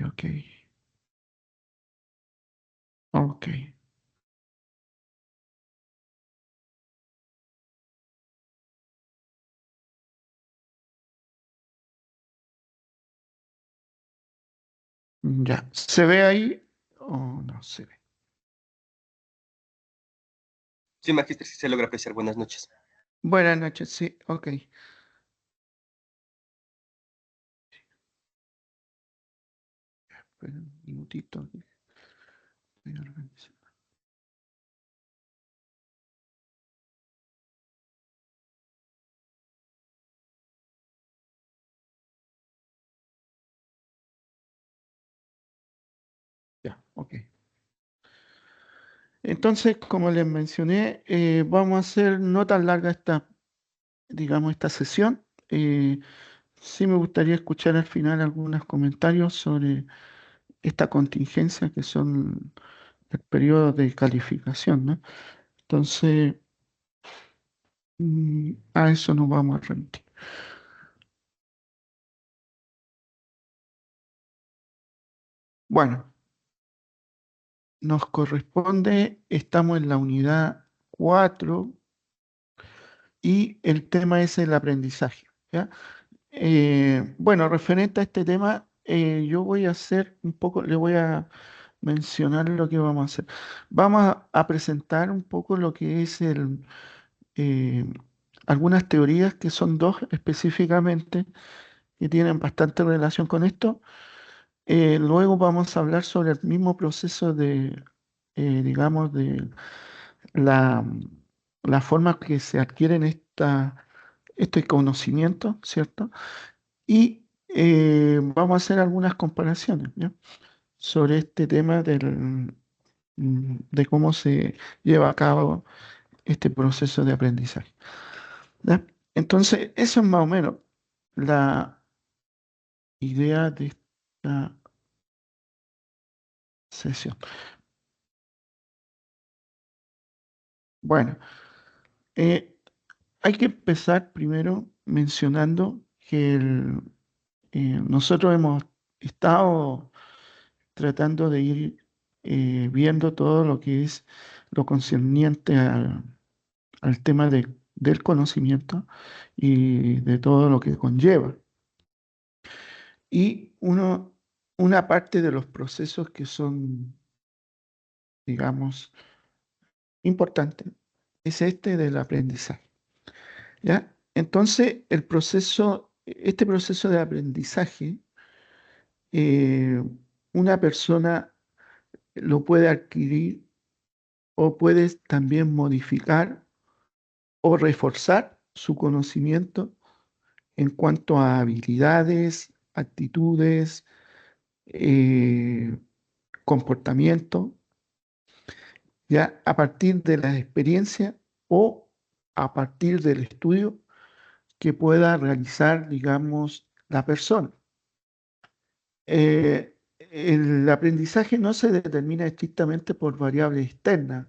ok. Ok. Ya. ¿Se ve ahí o no se ve? Sí, magíster, sí se logra apreciar. Buenas noches. Buenas noches, sí, ok. Espera un minutito. Voy a organizar. Ya, ok. Entonces, como les mencioné, vamos a hacer no tan larga esta, digamos, esta sesión. Sí me gustaría escuchar al final algunos comentarios sobre esta contingencia que son el periodo de calificación, ¿no? Entonces, a eso nos vamos a remitir. Bueno, nos corresponde, estamos en la unidad 4 y el tema es el aprendizaje, ¿ya? Bueno, referente a este tema, yo voy a hacer un poco, le voy a mencionar lo que vamos a hacer. Vamos a presentar un poco lo que es eh, algunas teorías que son dos específicamente que tienen bastante relación con esto. Luego vamos a hablar sobre el mismo proceso digamos, de la, la forma que se adquieren este conocimiento, ¿cierto? Y vamos a hacer algunas comparaciones, ¿ya? Sobre este tema de cómo se lleva a cabo este proceso de aprendizaje, ¿ya? Entonces, eso es más o menos la idea de esta sesión. Bueno, eh, hay que empezar primero mencionando que nosotros hemos estado tratando de ir viendo todo lo que es lo concerniente al tema del conocimiento y de todo lo que conlleva. Y una parte de los procesos que son, digamos, importantes es este del aprendizaje, ¿ya? Entonces, este proceso de aprendizaje, eh, una persona lo puede adquirir o puede también modificar o reforzar su conocimiento en cuanto a habilidades, actitudes, eh, comportamiento, ya a partir de la experiencia o a partir del estudio que pueda realizar, digamos, la persona. El aprendizaje no se determina estrictamente por variables externas,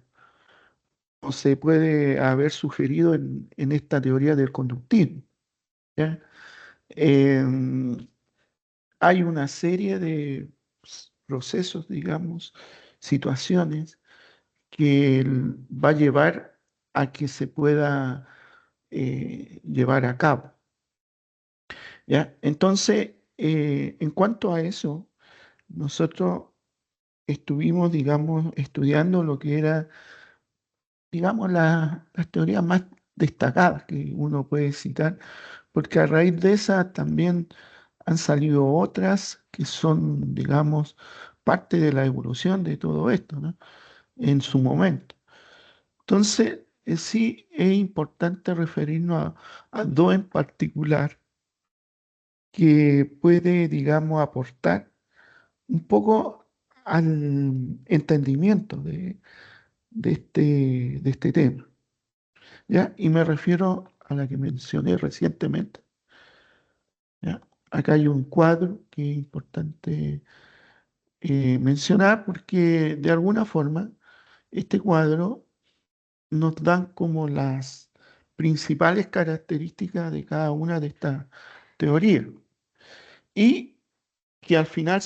o se puede haber sugerido en esta teoría del conductismo, ¿ya? Em, Hay una serie de procesos, digamos, situaciones que va a llevar a que se pueda llevar a cabo, ¿ya? Entonces, en cuanto a eso, nosotros estuvimos, digamos, estudiando lo que era, digamos, las teorías más destacadas que uno puede citar, porque a raíz de esas también han salido otras que son, digamos, parte de la evolución de todo esto, ¿no? En su momento. Entonces, sí es importante referirnos a dos en particular que puede, digamos, aportar un poco al entendimiento de este tema, ¿ya? Y me refiero a la que mencioné recientemente, ¿ya? Acá hay un cuadro que es importante mencionar porque de alguna forma este cuadro nos dan como las principales características de cada una de estas teorías y que al final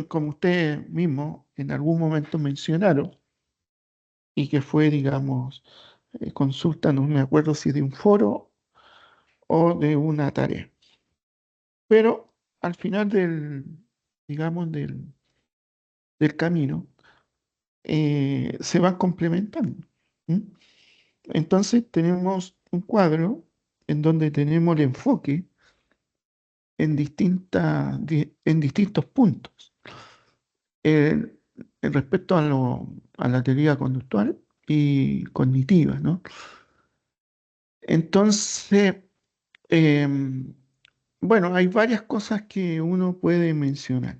como ustedes mismos en algún momento mencionaron, y que fue, digamos, consulta, no me acuerdo si de un foro o de una tarea. Pero al final digamos, del camino, se van complementando. ¿Mm? Entonces tenemos un cuadro en donde tenemos el enfoque en distintos puntos. Eh, Respecto a la teoría conductual y cognitiva, ¿no? Entonces, em, bueno, hay varias cosas que uno puede mencionar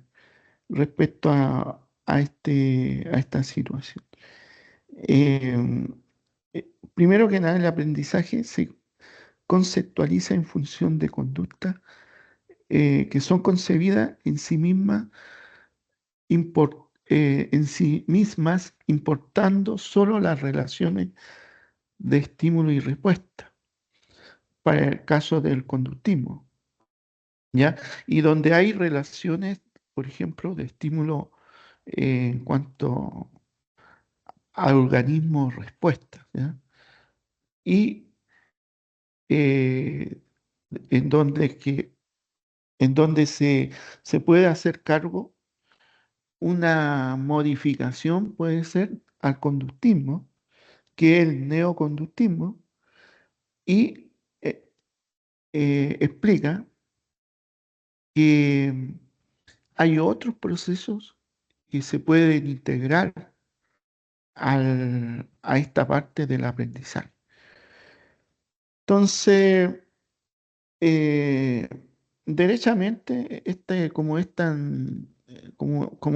respecto a esta situación. Em, Primero que nada, el aprendizaje se conceptualiza en función de conductas que son concebidas en sí mismas, importando solo las relaciones de estímulo y respuesta, para el caso del conductismo, ¿ya? Y donde hay relaciones, por ejemplo, de estímulo en cuanto al organismo-respuesta, ¿ya? Y eh, en donde, que, en donde se puede hacer cargo una modificación, puede ser al conductismo, que es el neoconductismo, y eh, explica que hay otros procesos que se pueden integrar a esta parte del aprendizaje. Entonces, eh, derechamente, como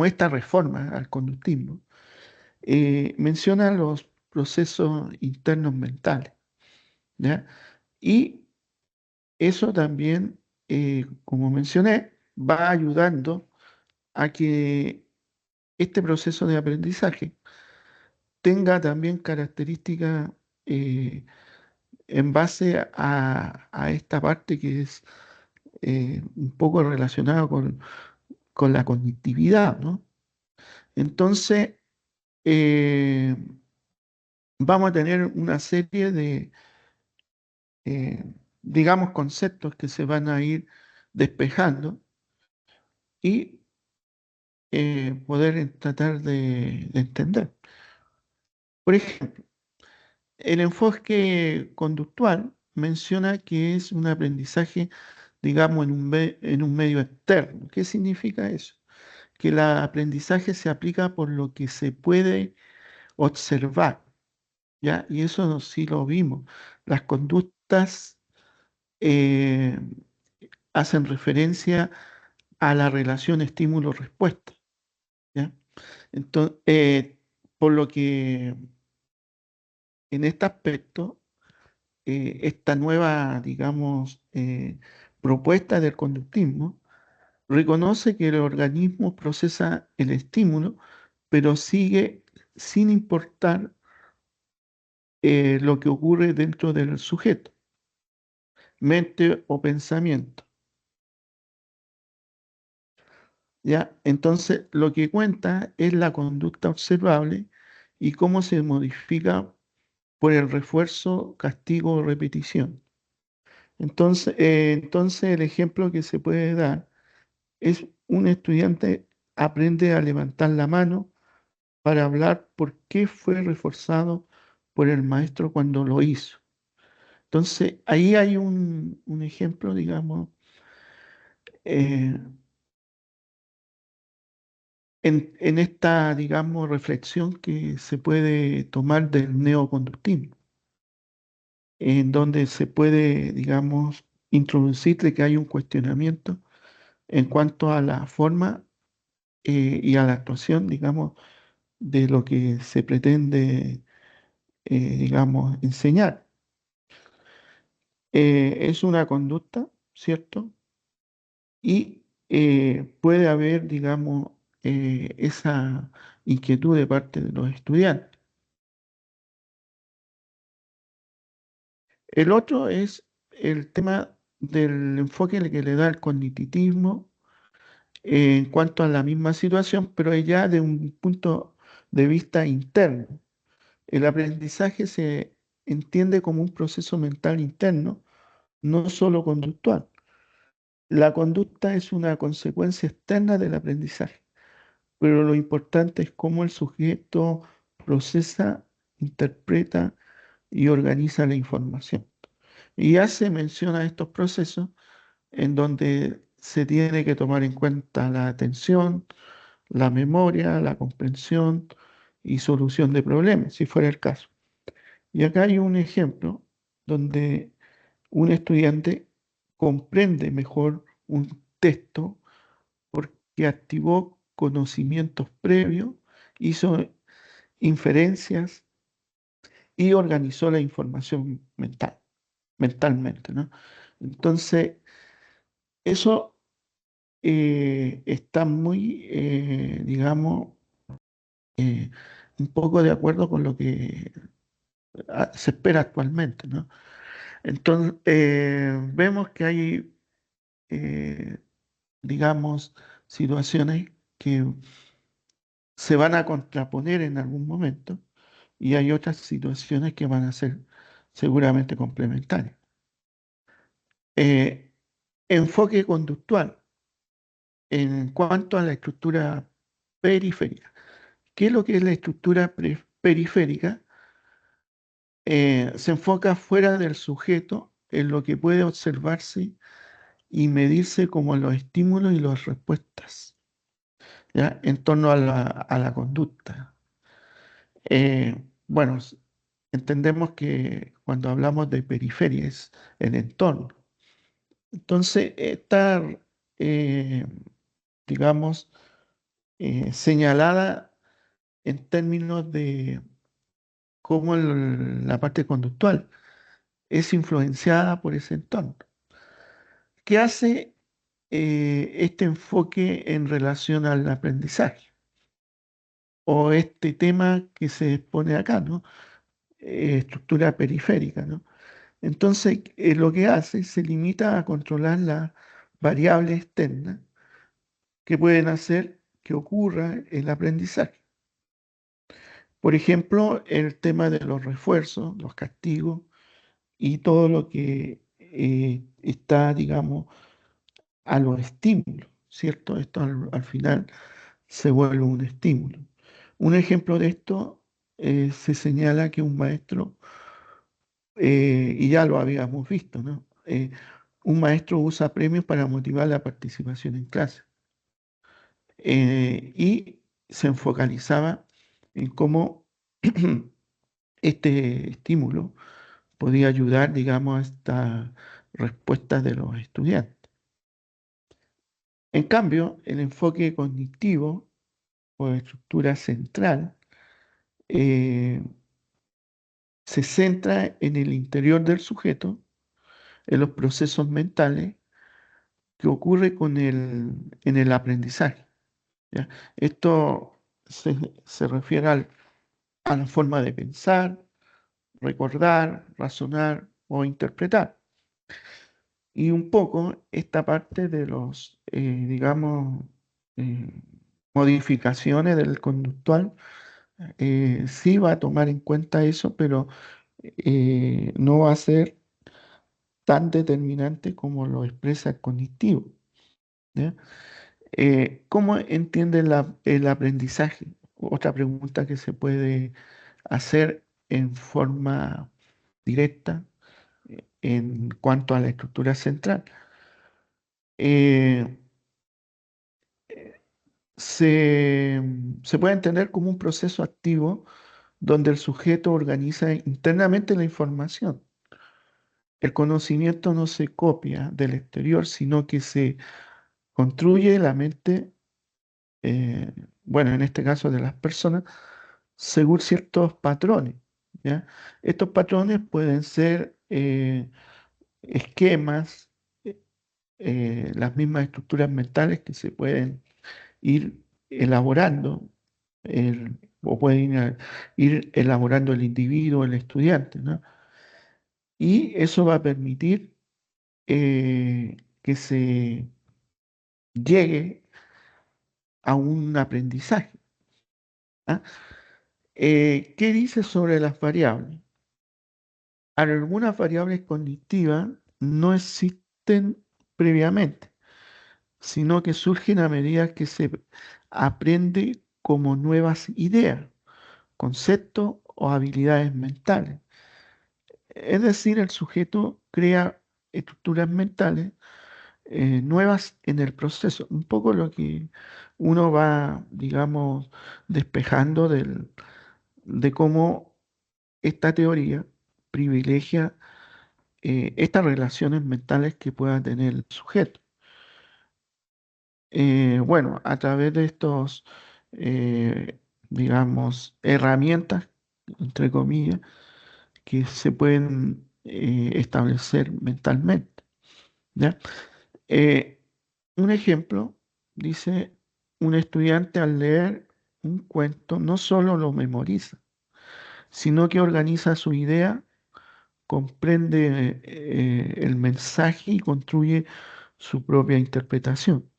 esta reforma al conductismo, menciona los procesos internos mentales, ¿ya? Y eso también, como mencioné, va ayudando a que este proceso de aprendizaje tenga también características eh, en base a esta parte que es un poco relacionada con la conectividad, ¿no? Entonces, eh, vamos a tener una serie eh, digamos, conceptos que se van a ir despejando y poder tratar de entender. Por ejemplo, el enfoque conductual menciona que es un aprendizaje, digamos, en un medio externo. ¿Qué significa eso? Que el aprendizaje se aplica por lo que se puede observar, ¿ya? Y eso sí lo vimos. Las conductas eh, hacen referencia a la relación estímulo-respuesta, ¿ya? Entonces, por lo que en este aspecto, esta nueva, digamos, propuesta del conductismo reconoce que el organismo procesa el estímulo, pero sigue sin importar lo que ocurre dentro del sujeto, mente o pensamiento. ¿Ya? Entonces, lo que cuenta es la conducta observable y cómo se modifica por el refuerzo, castigo o repetición. Entonces, el ejemplo que se puede dar es un estudiante aprende a levantar la mano para hablar por qué fue reforzado por el maestro cuando lo hizo. Entonces, ahí hay un ejemplo, digamos, eh, en esta, digamos, reflexión que se puede tomar del neoconductismo, en donde se puede, digamos, introducir de que hay un cuestionamiento en cuanto a la forma y a la actuación, digamos, de lo que se pretende, digamos, enseñar. Es una conducta, ¿cierto? Y puede haber, digamos, esa inquietud de parte de los estudiantes. El otro es el tema del enfoque que le da el cognitivismo en cuanto a la misma situación, pero ya de un punto de vista interno. El aprendizaje se entiende como un proceso mental interno, no solo conductual. La conducta es una consecuencia externa del aprendizaje, pero lo importante es cómo el sujeto procesa, interpreta y organiza la información. Y ya se menciona estos procesos en donde se tiene que tomar en cuenta la atención, la memoria, la comprensión y solución de problemas, si fuera el caso. Y acá hay un ejemplo donde un estudiante comprende mejor un texto porque activó conocimientos previos, hizo inferencias y organizó la información mentalmente, ¿no? Entonces, eso está muy, digamos, eh, un poco de acuerdo con lo que se espera actualmente, ¿no? Entonces, vemos que hay, eh, digamos, situaciones que se van a contraponer en algún momento y hay otras situaciones que van a ser seguramente complementarias. Eh, Enfoque conductual en cuanto a la estructura periférica. ¿Qué es lo que es la estructura periférica? Se enfoca fuera del sujeto en lo que puede observarse y medirse como los estímulos y las respuestas, ¿ya? En torno a la conducta. Bueno, entendemos que cuando hablamos de periferia es el entorno. Entonces, está, eh, digamos, señalada en términos de cómo la parte conductual es influenciada por ese entorno. ¿Qué hace este enfoque en relación al aprendizaje? O este tema que se expone acá, ¿no? Estructura periférica, ¿no? Entonces, lo que hace se limita a controlar las variables externas que pueden hacer que ocurra el aprendizaje. Por ejemplo, el tema de los refuerzos, los castigos y todo lo que está, digamos, a los estímulos, ¿cierto? Esto al final se vuelve un estímulo. Un ejemplo de esto se señala que un maestro, y ya lo habíamos visto, ¿no? Un maestro usa premios para motivar la participación en clase. Y se focalizaba en cómo este estímulo podía ayudar, digamos, a esta respuesta de los estudiantes. En cambio, el enfoque cognitivo o estructura central eh, se centra en el interior del sujeto, en los procesos mentales que ocurre en el aprendizaje, ¿ya? Esto se refiere a la forma de pensar, recordar, razonar o interpretar. Y un poco esta parte de los, digamos, eh, modificaciones del conductual, sí va a tomar en cuenta eso, pero no va a ser tan determinante como lo expresa el cognitivo, ¿ya? ¿Cómo entiende el aprendizaje? Otra pregunta que se puede hacer en forma directa en cuanto a la estructura central. Eh, se puede entender como un proceso activo donde el sujeto organiza internamente la información. El conocimiento no se copia del exterior, sino que se construye la mente, eh, bueno, en este caso de las personas, según ciertos patrones, ¿ya? Estos patrones pueden ser esquemas, eh, las mismas estructuras mentales que se pueden ir elaborando, o pueden ir elaborando el individuo, el estudiante, ¿no? Y eso va a permitir que se llegue a un aprendizaje. ¿Ah? ¿Qué dice sobre las variables? Algunas variables cognitivas no existen previamente, sino que surgen a medida que se aprende como nuevas ideas, conceptos o habilidades mentales. Es decir, el sujeto crea estructuras mentales nuevas en el proceso. Un poco lo que uno va, digamos, despejando de cómo esta teoría privilegia estas relaciones mentales que pueda tener el sujeto. Bueno, a través de estos, digamos, herramientas, entre comillas, que se pueden establecer mentalmente, ¿ya? Eh, un ejemplo, dice, un estudiante al leer un cuento no solo lo memoriza, sino que organiza su idea, comprende el mensaje y construye su propia interpretación.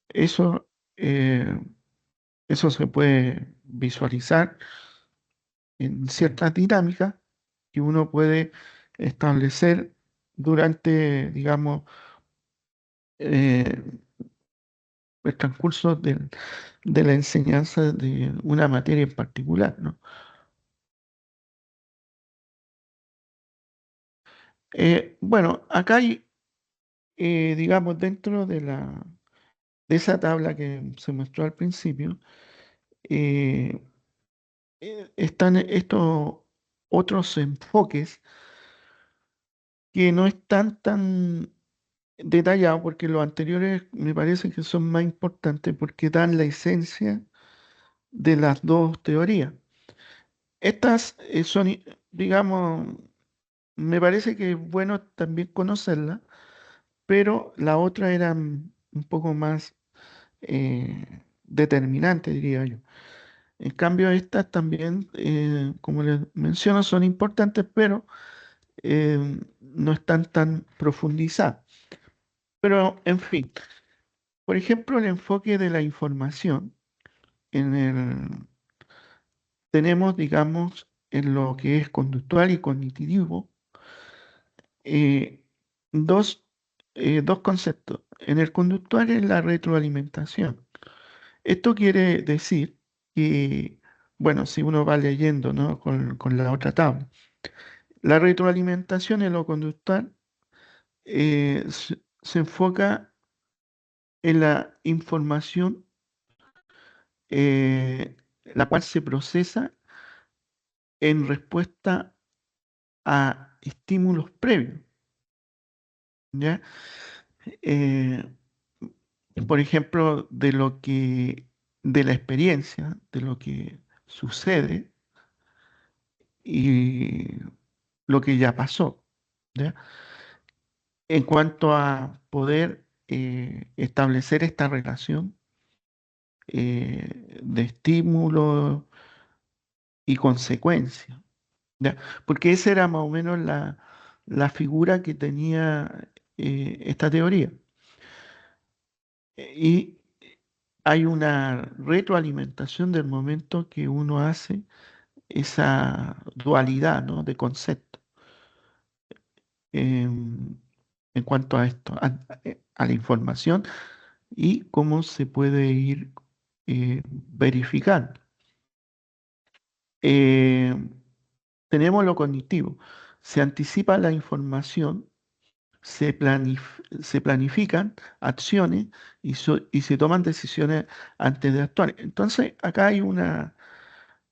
Eso, eh, eso se puede visualizar en ciertas dinámicas que uno puede establecer durante, digamos, eh, el transcurso de la enseñanza de una materia en particular, ¿no? Bueno, acá hay, digamos, dentro de esa tabla que se mostró al principio, eh, están estos otros enfoques que no están tan detallados, porque los anteriores me parece que son más importantes porque dan la esencia de las dos teorías. Estas son, digamos, me parece que es bueno también conocerlas, pero la otra era un poco más determinante, diría yo. En cambio, estas también, como les menciono, son importantes, pero no están tan profundizadas. Pero, en fin, por ejemplo, el enfoque de la información en tenemos, digamos, en lo que es conductual y cognitivo, eh, dos, dos conceptos. En el conductual es la retroalimentación. Esto quiere decir que, bueno, si uno va leyendo, ¿no? Con la otra tabla, la retroalimentación en lo conductual se enfoca en la información eh, la cual se procesa en respuesta a estímulos previos, ¿ya? Eh, por ejemplo, de la experiencia, de lo que sucede y lo que ya pasó, ¿ya? En cuanto a poder establecer esta relación de estímulo y consecuencia, ¿ya? Porque esa era más o menos la figura que tenía esta teoría. Y hay una retroalimentación del momento que uno hace esa dualidad, ¿no? De concepto en, en cuanto a esto, a la información y cómo se puede ir verificando. Eh, tenemos lo cognitivo. Se anticipa la información, se planifican acciones y se toman decisiones antes de actuar. Entonces, acá hay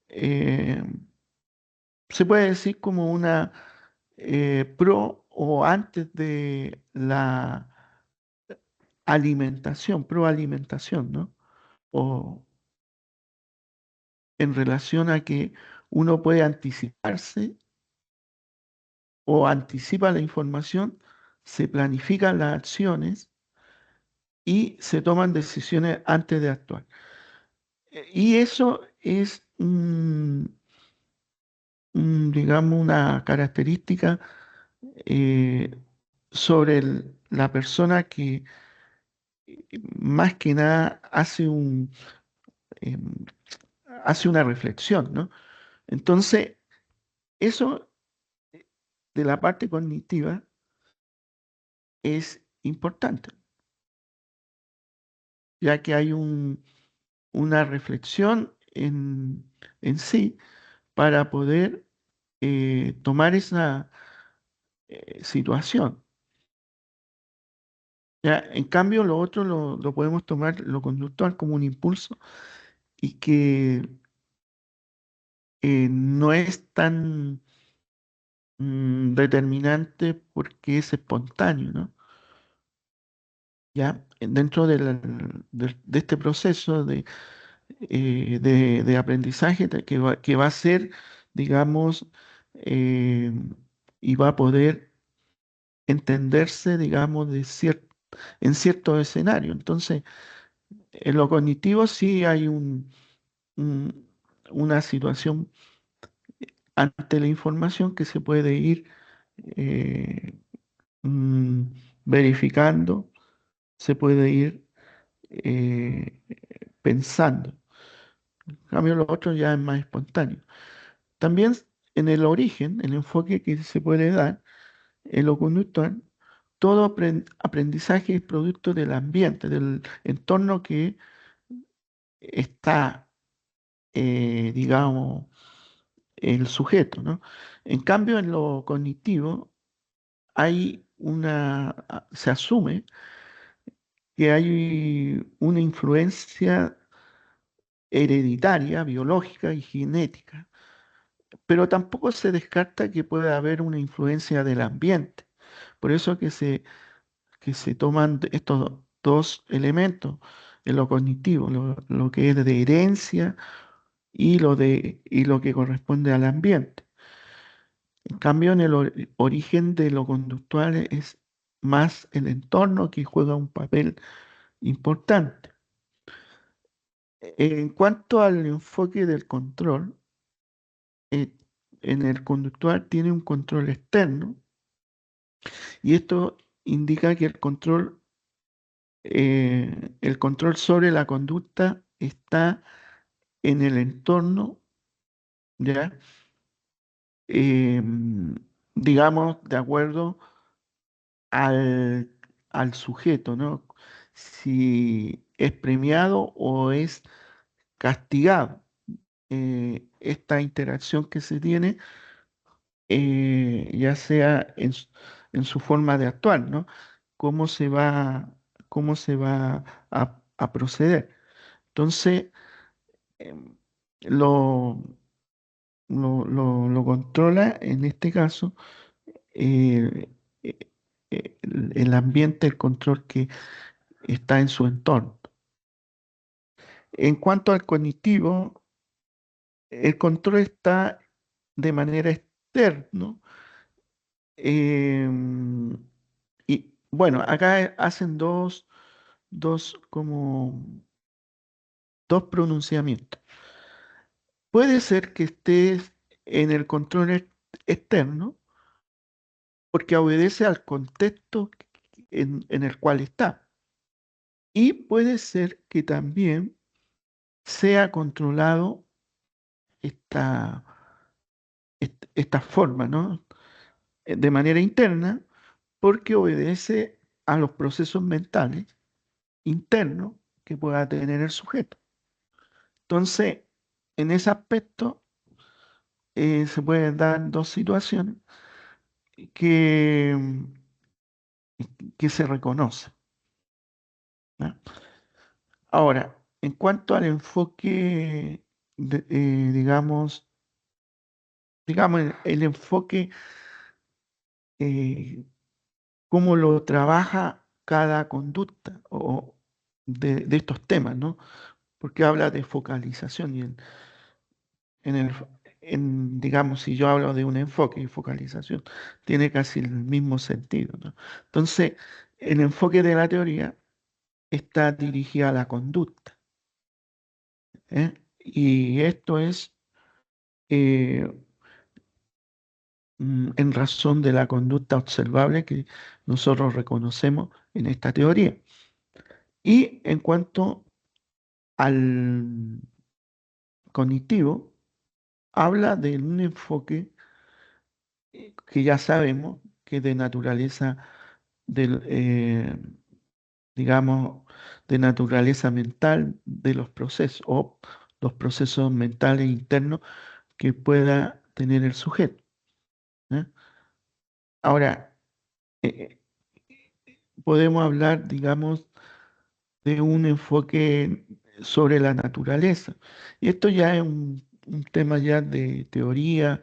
eh, se puede decir como una pro o antes de la alimentación, proalimentación, ¿no? O en relación a que uno puede anticiparse o anticipa la información, se planifican las acciones y se toman decisiones antes de actuar. Y eso es, digamos, una característica eh, sobre la persona más que nada em, hace una reflexión, ¿no? Entonces, eso de la parte cognitiva es importante, ya que hay una reflexión en sí para poder tomar esa situación. Ya, en cambio, lo otro lo podemos tomar, lo conductual, como un impulso y que no es tan determinante porque es espontáneo, ¿no? Ya, dentro de este proceso de aprendizaje que va a ser, digamos, eh, y va a poder entenderse, digamos, en cierto escenario. Entonces, en lo cognitivo sí hay un- una situación ante la información que se puede ir eh, mm, verificando, se puede ir eh, pensando. En cambio, lo otro ya es más espontáneo. También en el origen, el enfoque que se puede dar en lo conductual, todo aprendizaje es producto del ambiente, del entorno que está, digamos, el sujeto, ¿no? En cambio, en lo cognitivo se asume que hay una influencia hereditaria, biológica y genética, pero tampoco se descarta que pueda haber una influencia del ambiente. Por eso que se toman estos dos elementos en lo cognitivo, lo que es de herencia y lo que corresponde al ambiente. En cambio, en el origen de lo conductual es más el entorno que juega un papel importante. En cuanto al enfoque del control, eh, en el conductual tiene un control externo y esto indica que el control sobre la conducta está en el entorno, ¿ya? Em, digamos, de acuerdo al, al sujeto, ¿no? Si es premiado o es castigado. Esta interacción que se tiene, ya sea en su forma de actuar, ¿no? Cómo se va, cómo se va a proceder. Entonces, em, lo, lo controla en este caso eh, eh, el ambiente, el control que está en su entorno. En cuanto al cognitivo, el control está de manera externa. Y bueno, acá hacen como dos pronunciamientos. Puede ser que estés en el control externo porque obedece al contexto en el cual está. Y puede ser que también sea controlado esta, esta forma, ¿no? De manera interna, porque obedece a los procesos mentales internos que pueda tener el sujeto. Entonces, en ese aspecto se pueden dar dos situaciones que, que se reconocen, ¿no? Ahora, en cuanto al enfoque, digamos, el enfoque, eh, cómo lo trabaja cada conducta o de estos temas, ¿no? Porque habla de focalización y en el, digamos, si yo hablo de un enfoque y focalización, tiene casi el mismo sentido, ¿no? Entonces, el enfoque de la teoría está dirigida a la conducta, ¿eh? Y esto es eh, en razón de la conducta observable que nosotros reconocemos en esta teoría. Y en cuanto al cognitivo, habla de un enfoque que ya sabemos que es de naturaleza del, digamos, de naturaleza mental de los procesos o los procesos mentales internos que pueda tener el sujeto. ¿Eh? Ahora, eh, podemos hablar, digamos, de un enfoque sobre la naturaleza. Y esto ya es un tema ya de teoría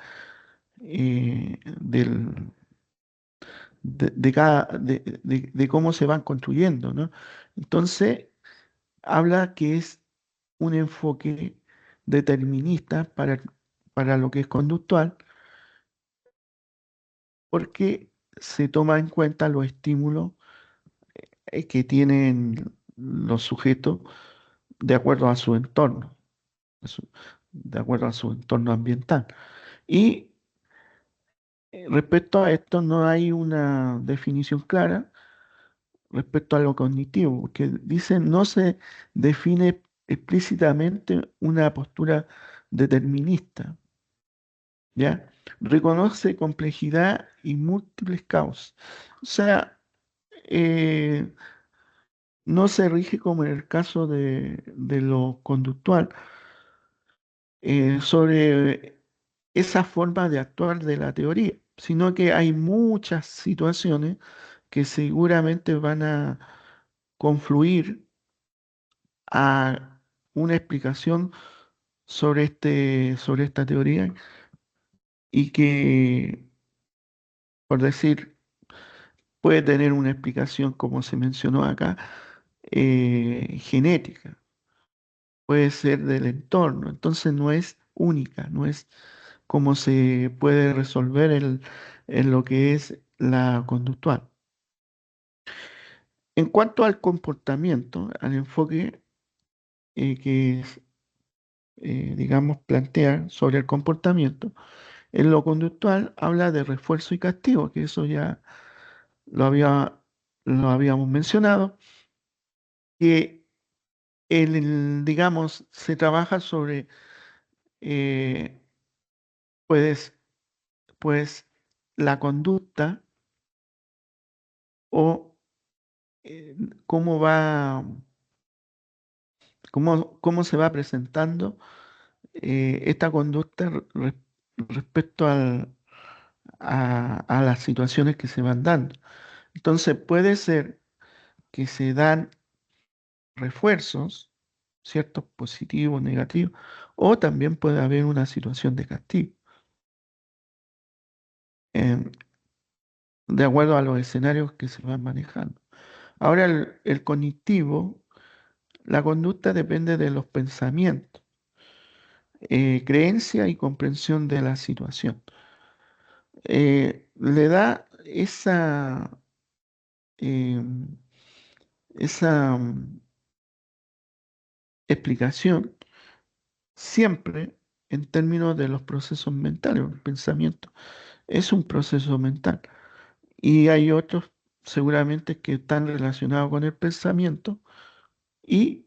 de cómo se van construyendo, ¿no? Entonces, habla que es un enfoque determinista para lo que es conductual, porque se toma en cuenta los estímulos que tienen los sujetos de acuerdo a su entorno, a su- de acuerdo a su entorno ambiental. Y respecto a esto no hay una definición clara respecto a lo cognitivo, porque dice no se define explícitamente una postura determinista, ¿ya? Reconoce complejidad y múltiples causas. O sea, eh, no se rige como en el caso de lo conductual, sobre esa forma de actuar de la teoría, sino que hay muchas situaciones que seguramente van a confluir a una explicación sobre esta teoría y que, por decir, puede tener una explicación, como se mencionó acá, genética, puede ser del entorno, entonces no es única, no es como se puede resolver en lo que es la conductual. En cuanto al comportamiento, al enfoque que digamos, plantea sobre el comportamiento, en lo conductual habla de refuerzo y castigo, que eso ya lo había, lo habíamos mencionado, que digamos, se trabaja sobre, eh, pues, pues, la conducta o eh, cómo va, cómo se va presentando esta conducta respecto a las situaciones que se van dando. Entonces puede ser que se dan refuerzos, ¿cierto? Positivos, negativos, o también puede haber una situación de castigo, em, de acuerdo a los escenarios que se van manejando. Ahora, el cognitivo, la conducta depende de los pensamientos, creencia y comprensión de la situación. Le da em, esa explicación siempre en términos de los procesos mentales. El pensamiento es un proceso mental y hay otros seguramente que están relacionados con el pensamiento y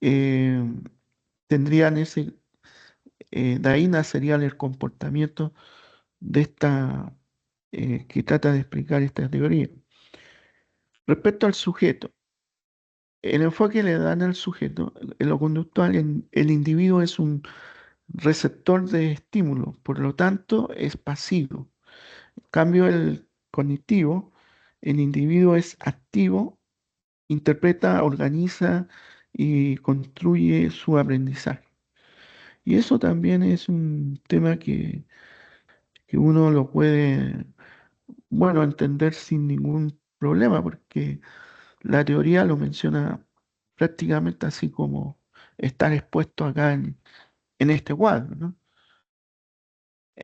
eh, tendrían de ahí nacería el comportamiento de esta que trata de explicar esta teoría. Respecto al sujeto, el enfoque le dan al sujeto, en lo conductual, el individuo es un receptor de estímulo, por lo tanto es pasivo. En cambio, el cognitivo, el individuo es activo, interpreta, organiza y construye su aprendizaje. Y eso también es un tema que uno lo puede, bueno, entender sin ningún problema, porque la teoría lo menciona prácticamente así como estar expuesto acá en este cuadro, ¿no?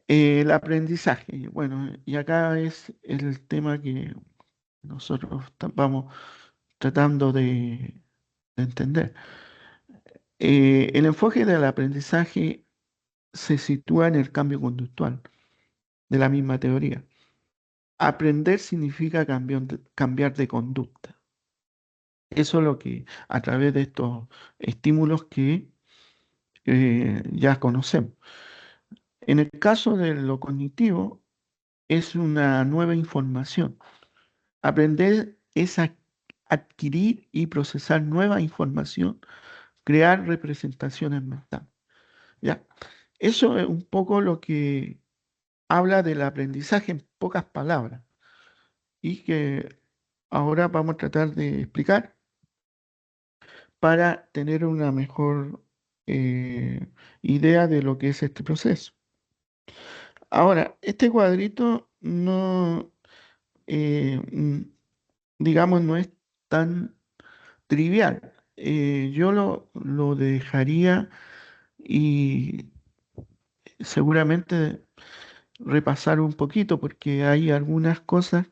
El aprendizaje, bueno, y acá es el tema que nosotros vamos tratando de entender. El enfoque del aprendizaje se sitúa en el cambio conductual de la misma teoría. Aprender significa cambiar de conducta. Eso es lo que, a través de estos estímulos que ya conocemos. En el caso de lo cognitivo, es una nueva información. Aprender es adquirir y procesar nueva información, crear representaciones mentales. ¿Ya? Eso es un poco lo que habla del aprendizaje en pocas palabras y que ahora vamos a tratar de explicar para tener una mejor idea de lo que es este proceso. Ahora, este cuadrito no, digamos, no es tan trivial. Yo lo dejaría y seguramente repasar un poquito porque hay algunas cosas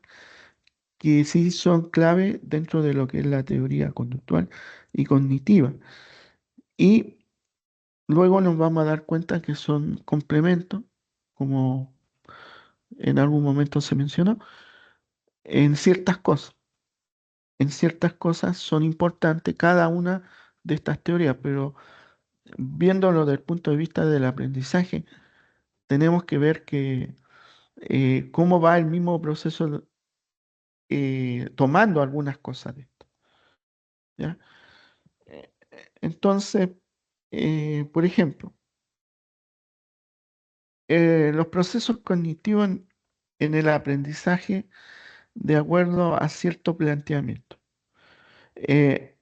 que sí son clave dentro de lo que es la teoría conductual y cognitiva. Y luego nos vamos a dar cuenta que son complementos, como en algún momento se mencionó, en ciertas cosas. En ciertas cosas son importantes cada una de estas teorías, pero viéndolo desde el punto de vista del aprendizaje, tenemos que ver que cómo va el mismo proceso tomando algunas cosas de esto, ¿ya? Entonces, por ejemplo, los procesos cognitivos en el aprendizaje de acuerdo a cierto planteamiento. Eh,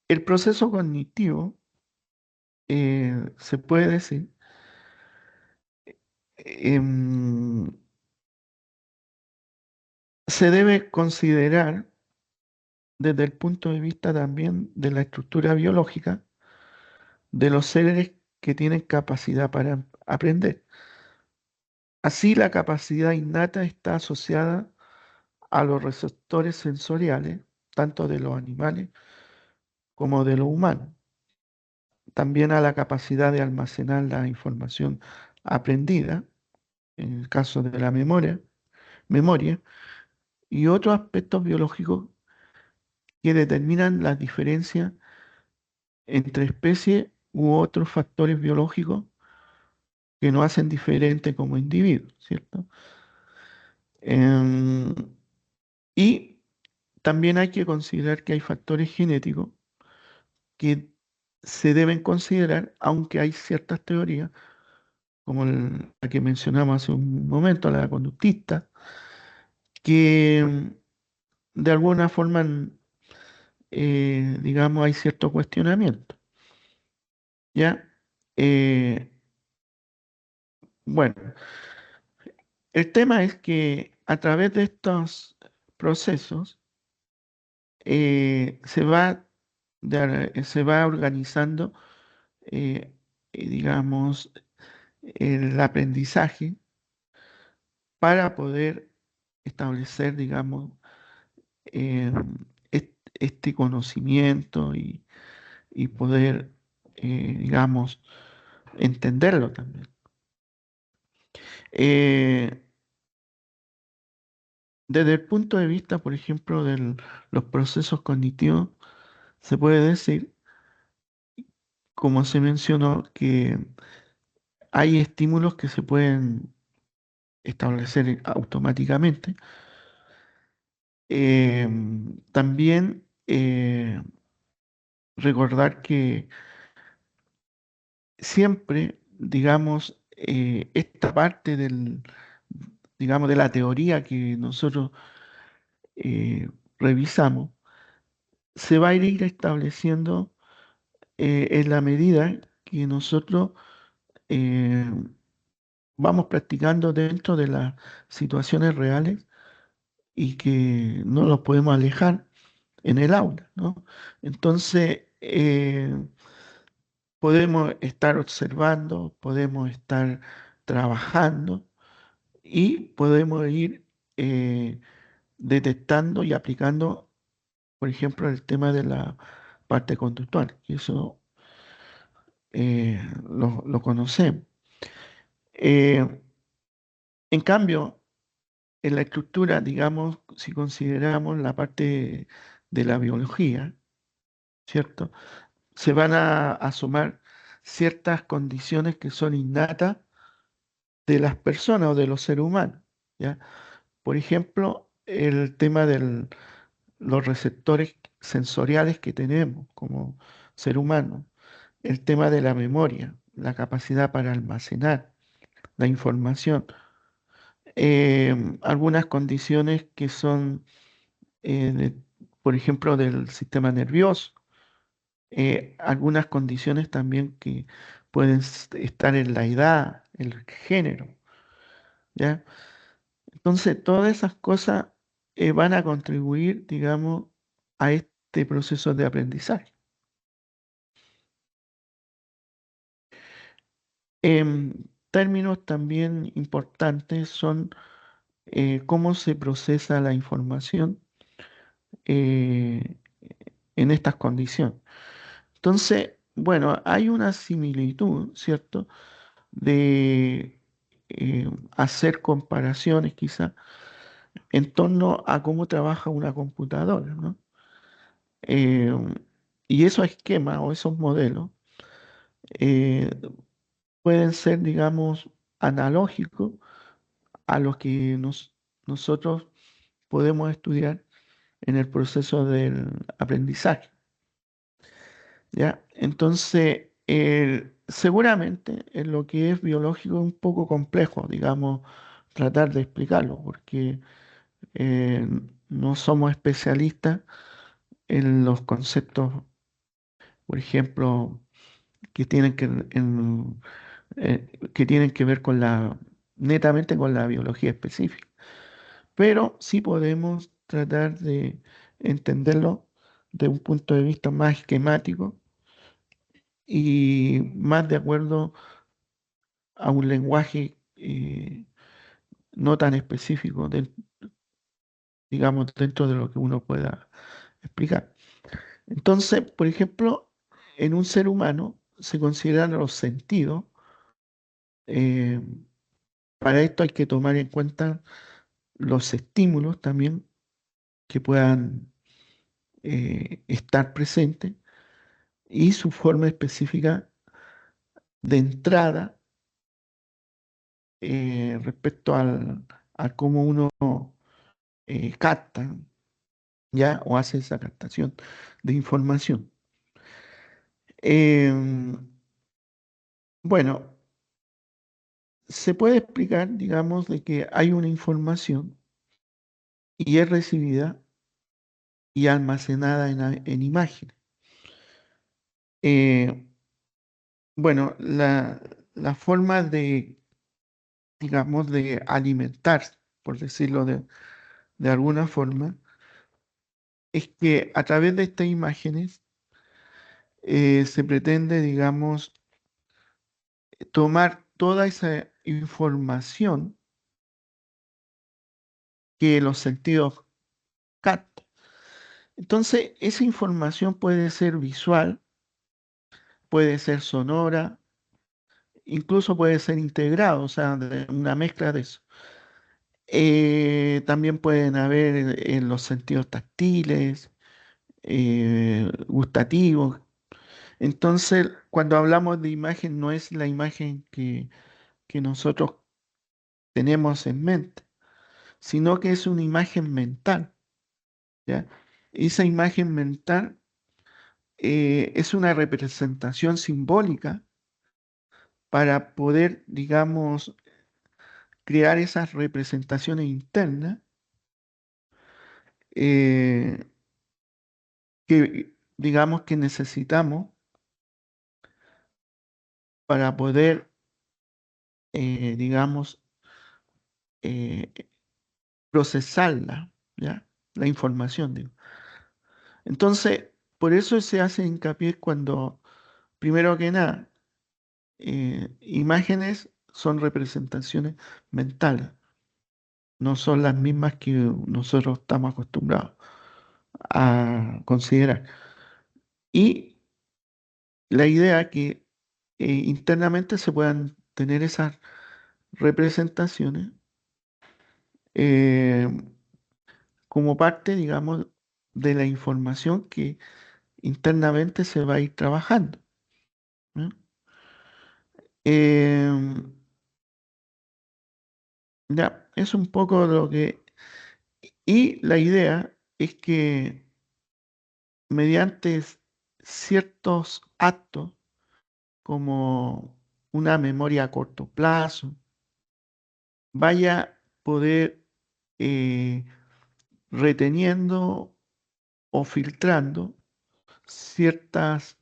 el proceso cognitivo se puede decir em, se debe considerar desde el punto de vista también de la estructura biológica de los seres que tienen capacidad para aprender. Así, la capacidad innata está asociada a los receptores sensoriales, tanto de los animales como de los humanos. También a la capacidad de almacenar la información aprendida, en el caso de la memoria, y otros aspectos biológicos que determinan la diferencia entre especies u otros factores biológicos que nos hacen diferentes como individuos, ¿cierto? Em, y también hay que considerar que hay factores genéticos que se deben considerar, aunque hay ciertas teorías, como la que mencionamos hace un momento, la conductista, que de alguna forma, digamos, hay cierto cuestionamiento, ¿ya? Eh, bueno, el tema es que a través de estos procesos se va organizando, eh, digamos, el aprendizaje para poder establecer, digamos, eh, este conocimiento y poder, digamos, entenderlo también. Eh, Desde el punto de vista, por ejemplo, de los procesos cognitivos, se puede decir, como se mencionó, que hay estímulos que se pueden establecer automáticamente. También recordar que siempre, digamos, esta parte digamos, de la teoría que nosotros eh, revisamos, se va a ir estableciendo en la medida que nosotros eh, vamos practicando dentro de las situaciones reales y que no los podemos alejar en el aula, ¿no? Entonces, podemos estar observando, podemos estar trabajando y podemos ir detectando y aplicando, por ejemplo, el tema de la parte conductual, y eso lo conocemos. Eh, en cambio, en la estructura, digamos, si consideramos la parte de la biología, ¿cierto? Se van a asomar ciertas condiciones que son innatas de las personas o de los seres humanos, ¿ya? Por ejemplo, el tema de los receptores sensoriales que tenemos como ser humano, el tema de la memoria, la capacidad para almacenar la información, algunas condiciones que son, por ejemplo, del sistema nervioso, algunas condiciones también que pueden estar en la edad, el género, ¿ya? Entonces, todas esas cosas van a contribuir, digamos, a este proceso de aprendizaje. Términos también importantes son cómo se procesa la información eh, en estas condiciones. Entonces, bueno, hay una similitud, ¿cierto? De hacer comparaciones quizá en torno a cómo trabaja una computadora, ¿no? Eh, y esos esquemas o esos modelos eh, pueden ser, digamos, analógicos a los que nosotros podemos estudiar en el proceso del aprendizaje, ¿ya? Entonces, seguramente en lo que es biológico es un poco complejo, digamos, tratar de explicarlo, porque eh, no somos especialistas en los conceptos, por ejemplo, que tienen que tienen que ver con netamente con la biología específica. Pero sí podemos tratar de entenderlo de un punto de vista más esquemático y más de acuerdo a un lenguaje no tan específico, digamos, dentro de lo que uno pueda explicar. Entonces, por ejemplo, en un ser humano se consideran los sentidos. eh, para esto hay que tomar en cuenta los estímulos también que puedan estar presentes y su forma específica de entrada respecto a cómo uno capta, ¿ya? O hace esa captación de información. Em, bueno, se puede explicar, digamos, de que hay una información y es recibida y almacenada en imágenes. Eh, bueno, la forma de, digamos, de alimentar, por decirlo de alguna forma, es que a través de estas imágenes se pretende, digamos, tomar toda esa información que los sentidos captan. Entonces, esa información puede ser visual, puede ser sonora, incluso puede ser integrado, o sea, una mezcla de eso. También pueden haber en los sentidos táctiles, gustativos. Entonces, cuando hablamos de imagen, no es la imagen que nosotros tenemos en mente, sino que es una imagen mental, ¿ya? Esa imagen mental es una representación simbólica para poder, digamos, crear esas representaciones internas eh, que, digamos, que necesitamos para poder, digamos, eh, procesarla, ¿ya? La información, digo. Entonces, por eso se hace hincapié cuando, primero que nada, imágenes son representaciones mentales, no son las mismas que nosotros estamos acostumbrados a considerar. Y la idea que internamente se puedan tener esas representaciones eh, como parte, digamos, de la información que internamente se va a ir trabajando. ¿No? Em, ya, es un poco lo que... Y la idea es que mediante ciertos actos, como una memoria a corto plazo, vaya a poder eh, reteniendo o filtrando ciertas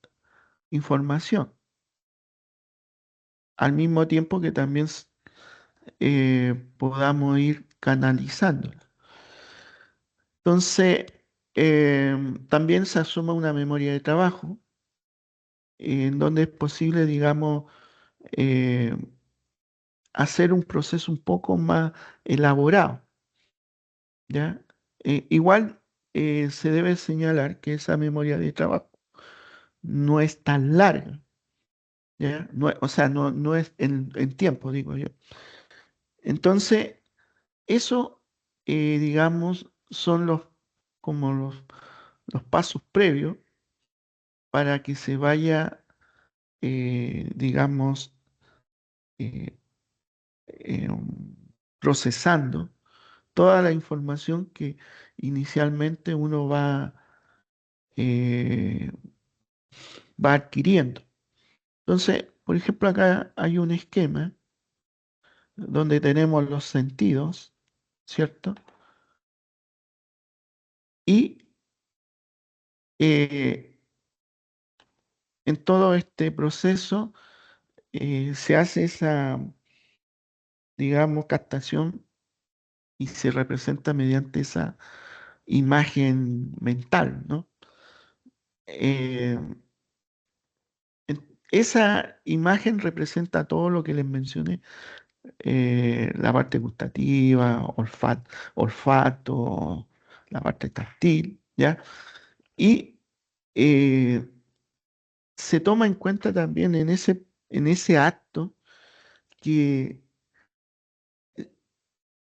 información, al mismo tiempo que también podamos ir canalizándola. Entonces, también se asuma una memoria de trabajo, en donde es posible, digamos, eh, hacer un proceso un poco más elaborado, ¿ya? Igual se debe señalar que esa memoria de trabajo no es tan larga, ¿ya? O sea, no es en tiempo, digo yo. Entonces, eso, digamos, son como los pasos previos para que se vaya, digamos, eh, procesando toda la información que inicialmente uno eh, va adquiriendo. Entonces, por ejemplo, acá hay un esquema donde tenemos los sentidos, ¿cierto? Y eh, en todo este proceso se hace esa, digamos, captación y se representa mediante esa imagen mental, ¿no? Eh, esa imagen representa todo lo que les mencioné, la parte gustativa, olfato, la parte táctil, ¿ya? Y eh, se toma en cuenta también en ese acto que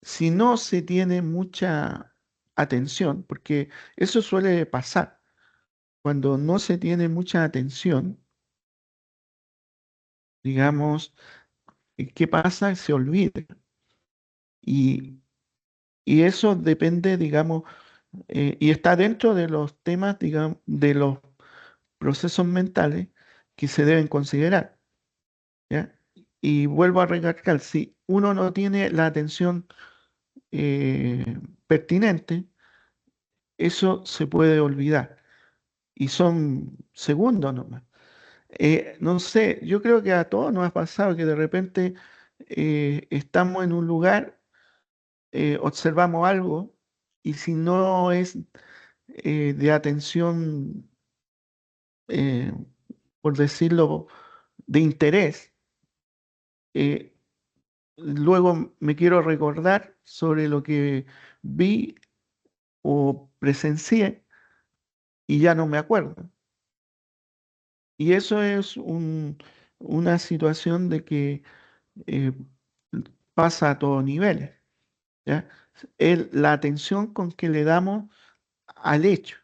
si no se tiene mucha atención, porque eso suele pasar, cuando no se tiene mucha atención, digamos, ¿qué pasa? Se olvida. Y, y eso depende, digamos, y está dentro de los temas, digamos, de los procesos mentales que se deben considerar, ¿ya? Y vuelvo a recalcar, si uno no tiene la atención pertinente, eso se puede olvidar. Y son segundos nomás. No sé, yo creo que a todos nos ha pasado que de repente estamos en un lugar, observamos algo y si no es de atención, eh, por decirlo, de interés, eh, luego me quiero recordar sobre lo que vi o presencié y ya no me acuerdo. Y eso es una situación de que eh, pasa a todos niveles, ¿ya? La atención con que le damos al hecho,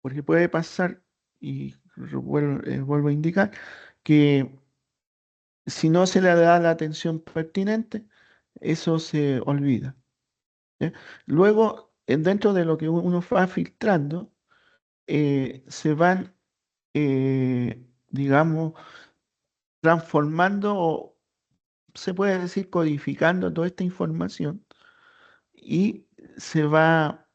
porque puede pasar, y vuelvo a indicar, que si no se le da la atención pertinente, eso se olvida, ¿ya? Luego, dentro de lo que uno va filtrando, se van, digamos, transformando o se puede decir codificando toda esta información y se va,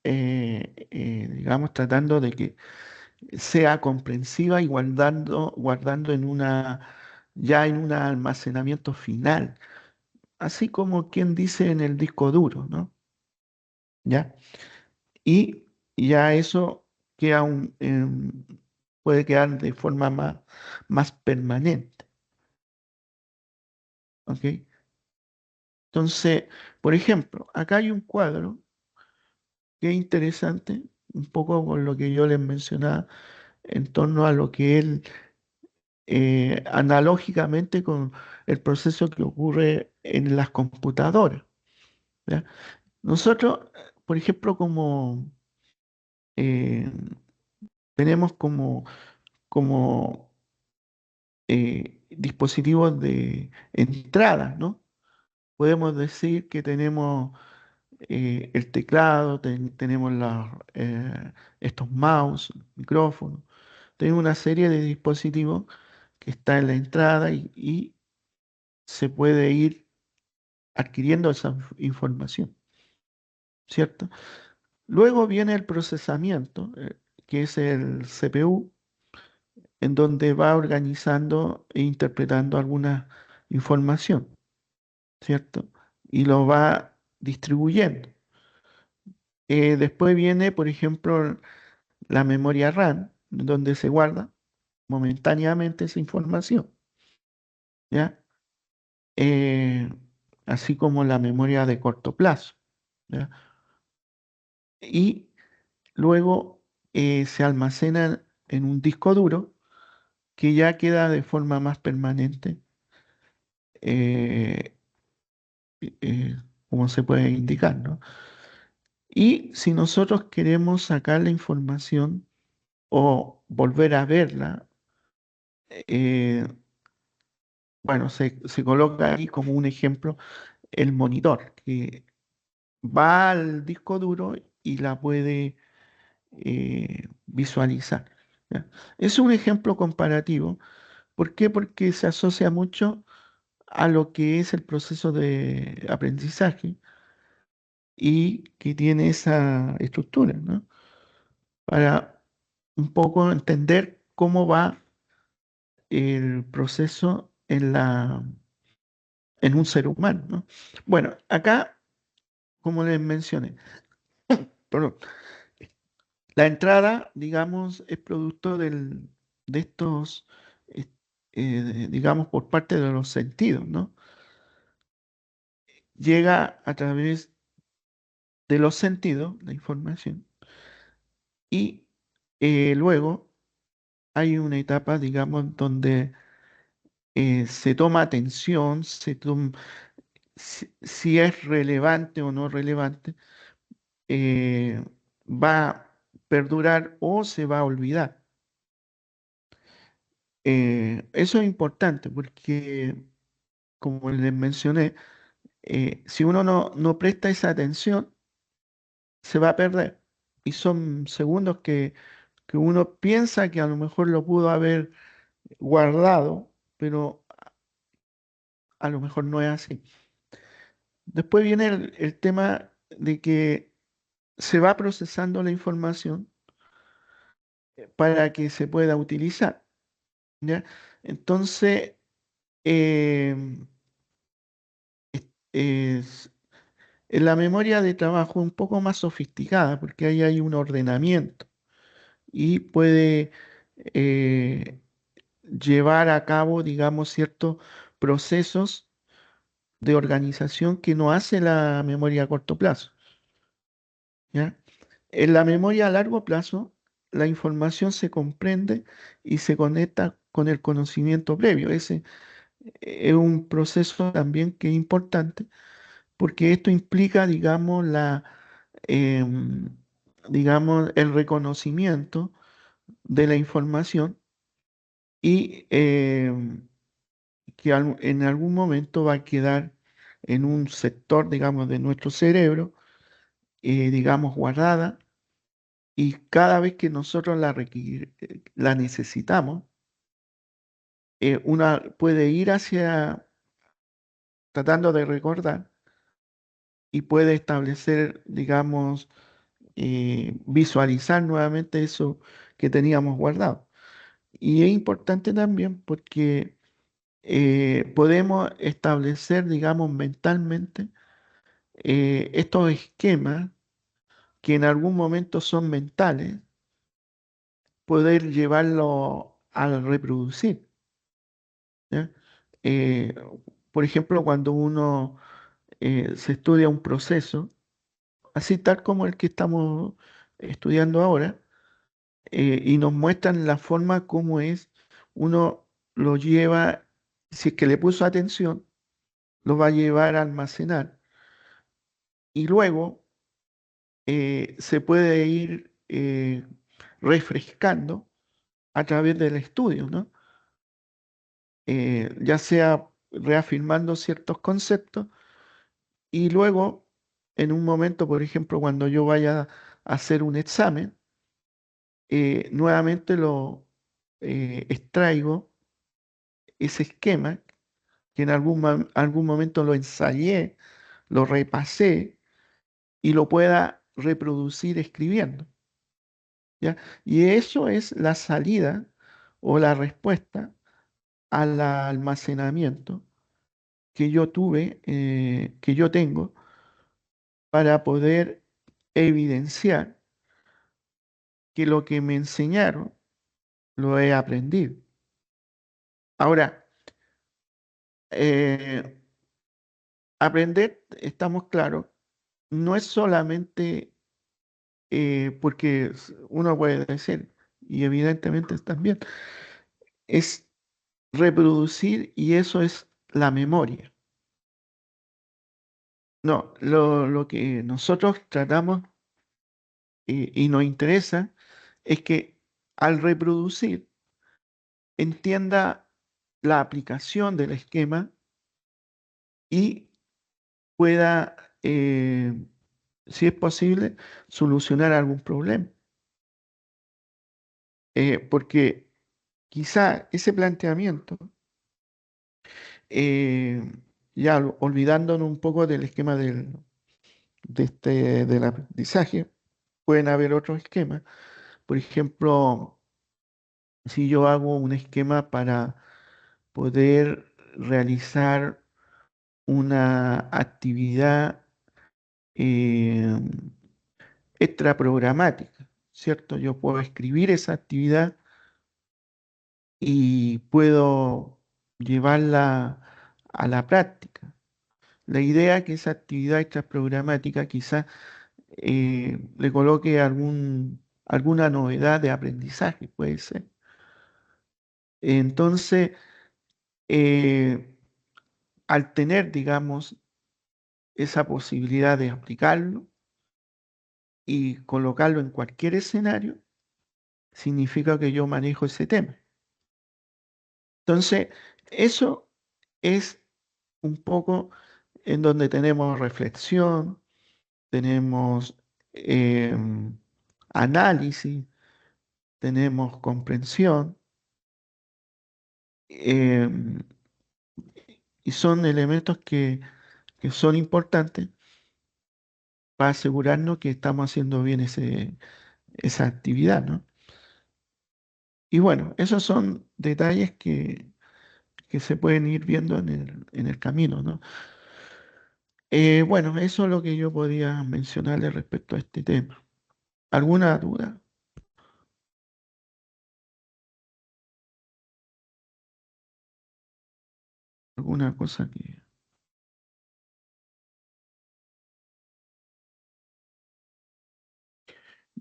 digamos, tratando de que sea comprensiva y guardando ya en un almacenamiento final, así como quien dice en el disco duro, ¿no? ¿Ya? Y ya eso queda puede quedar de forma más permanente, ¿ok? Entonces, por ejemplo, acá hay un cuadro que es interesante, un poco con lo que yo les mencionaba en torno a lo que él, analógicamente con el proceso que ocurre en las computadoras, ¿ya? Nosotros, por ejemplo, como eh, tenemos como dispositivos de entrada, ¿no? Podemos decir que tenemos el teclado, tenemos estos mouse, micrófonos, tenemos una serie de dispositivos que está en la entrada y se puede ir adquiriendo esa información, ¿cierto? Luego viene el procesamiento, que es el CPU, en donde va organizando e interpretando alguna información, ¿cierto? Y lo va distribuyendo. Después viene, por ejemplo, la memoria RAM, donde se guarda momentáneamente esa información, ¿ya? Eh, Así como la memoria de corto plazo, ¿ya? Y luego se almacena en un disco duro que ya queda de forma más permanente, eh, eh, como se puede indicar, ¿no? Y si nosotros queremos sacar la información o volver a verla, eh, bueno, se coloca ahí como un ejemplo el monitor, que va al disco duro y la puede visualizar, ¿ya? Es un ejemplo comparativo. ¿Por qué? Porque se asocia mucho a lo que es el proceso de aprendizaje y que tiene esa estructura, ¿no? Para un poco entender cómo va el proceso en un ser humano, ¿no? Bueno, acá, como les mencioné, perdón, la entrada, digamos, es producto de estos, eh, digamos, por parte de los sentidos, ¿no? Llega a través de los sentidos, la información, y luego hay una etapa, digamos, donde se toma atención, si es relevante o no relevante, eh, va a perdurar o se va a olvidar. Eso es importante porque, como les mencioné, si uno no presta esa atención, se va a perder. Y son segundos que uno piensa que a lo mejor lo pudo haber guardado, pero a lo mejor no es así. Después viene el tema de que se va procesando la información para que se pueda utilizar, ¿ya? Entonces, em, es, en la memoria de trabajo es un poco más sofisticada porque ahí hay un ordenamiento y puede llevar a cabo, digamos, ciertos procesos de organización que no hace la memoria a corto plazo, ¿ya? En la memoria a largo plazo, la información se comprende y se conecta con el conocimiento previo. Ese es un proceso también que es importante porque esto implica, digamos, em, digamos, el reconocimiento de la información y que en algún momento va a quedar en un sector, digamos, de nuestro cerebro, digamos, guardada, y cada vez que nosotros la necesitamos, una puede ir hacia tratando de recordar y puede establecer, digamos, visualizar nuevamente eso que teníamos guardado. Y es importante también porque podemos establecer, digamos, mentalmente estos esquemas que en algún momento son mentales, poder llevarlo al reproducir, ¿ya? Eh, por ejemplo, cuando uno se estudia un proceso, así tal como el que estamos estudiando ahora, y nos muestran la forma como es, uno lo lleva, si es que le puso atención, lo va a llevar a almacenar y luego se puede ir refrescando a través del estudio, ¿no? Ya sea reafirmando ciertos conceptos y luego, en un momento, por ejemplo, cuando yo vaya a hacer un examen, nuevamente lo extraigo ese esquema que en algún momento lo ensayé, lo repasé y lo pueda reproducir escribiendo, ¿ya? Y eso es la salida o la respuesta al almacenamiento que yo tuve, que yo tengo para poder evidenciar que lo que me enseñaron lo he aprendido. Ahora, eh, aprender, estamos claros, no es solamente porque uno puede decir, y evidentemente también, es reproducir y eso es la memoria. No, lo que nosotros tratamos y nos interesa es que al reproducir entienda la aplicación del esquema y pueda, si es posible, solucionar algún problema. Porque quizá ese planteamiento, eh, ya olvidándonos un poco del esquema del aprendizaje, pueden haber otros esquemas. Por ejemplo, si yo hago un esquema para poder realizar una actividad eh, extraprogramática, ¿cierto? Yo puedo escribir esa actividad y puedo llevarla a la práctica. La idea es que esa actividad extraprogramática quizás le coloque alguna novedad de aprendizaje, puede ser. Entonces, eh, al tener, digamos, esa posibilidad de aplicarlo y colocarlo en cualquier escenario, significa que yo manejo ese tema. Entonces, eso es un poco en donde tenemos reflexión, tenemos análisis, tenemos comprensión, em, y son elementos que son importantes para asegurarnos que estamos haciendo bien esa actividad, ¿no? Y bueno, esos son detalles que se pueden ir viendo en el camino, ¿no? Bueno, eso es lo que yo podía mencionarle respecto a este tema. ¿Alguna duda? ¿Alguna cosa que...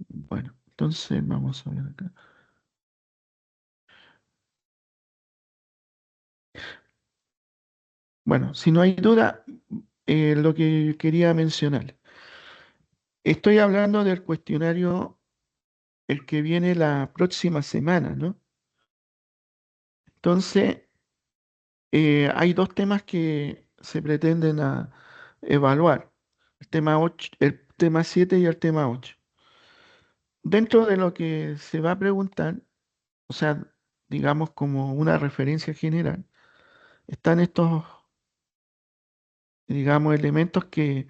Bueno, entonces vamos a ver acá. Bueno, si no hay duda, lo que quería mencionar. Estoy hablando del cuestionario, el que viene la próxima semana, ¿no? Entonces, hay dos temas que se pretenden evaluar, el tema 7 y el tema 8. Dentro de lo que se va a preguntar, o sea, digamos como una referencia general, están estos, digamos, elementos que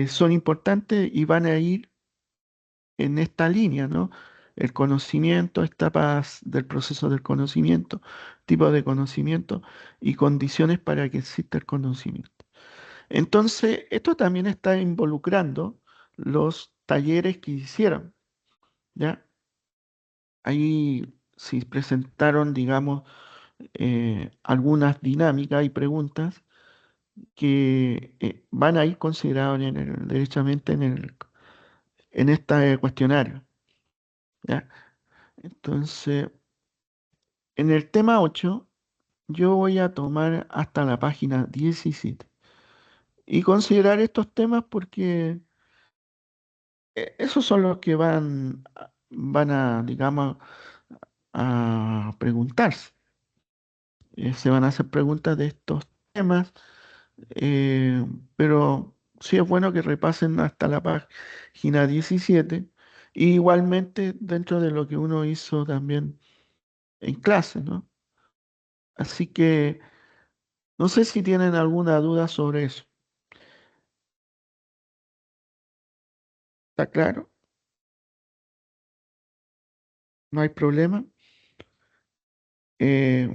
son importantes y van a ir en esta línea, ¿no? El conocimiento, etapas del proceso del conocimiento, tipo de conocimiento y condiciones para que exista el conocimiento. Entonces, esto también está involucrando los talleres que hicieron, ¿ya? Ahí se presentaron, digamos, algunas dinámicas y preguntas que van a ir consideradas derechamente en este cuestionario, ¿ya? Entonces, en el tema 8 yo voy a tomar hasta la página 17 y considerar estos temas porque Esos son los que van a, digamos, a preguntarse. Se van a hacer preguntas de estos temas, eh, pero sí es bueno que repasen hasta la página 17, y igualmente dentro de lo que uno hizo también en clase, ¿no? Así que no sé si tienen alguna duda sobre eso. ¿Está claro? No hay problema. Eh,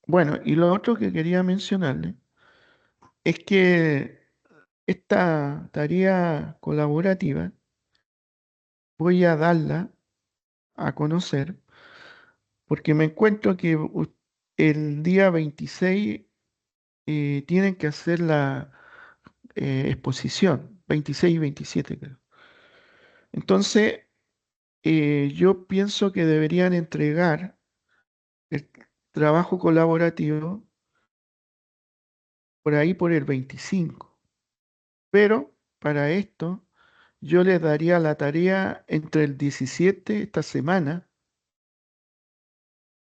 bueno, y lo otro que quería mencionarle es que esta tarea colaborativa voy a darla a conocer porque me encuentro que el día 26 tienen que hacer la exposición, 26 y 27 creo. Entonces, yo pienso que deberían entregar el trabajo colaborativo por ahí por el 25. Pero para esto, yo les daría la tarea entre el 17, esta semana,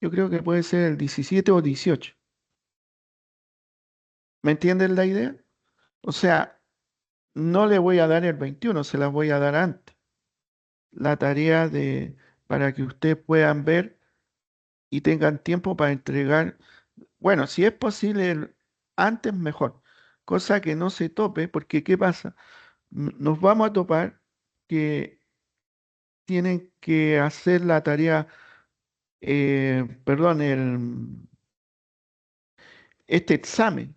yo creo que puede ser el 17 o 18. ¿Me entienden la idea? O sea, no le voy a dar el 21, se las voy a dar antes. La tarea para que ustedes puedan ver y tengan tiempo para entregar. Bueno, si es posible antes, mejor. Cosa que no se tope, porque ¿qué pasa? Nos vamos a topar que tienen que hacer la tarea, perdón, este examen,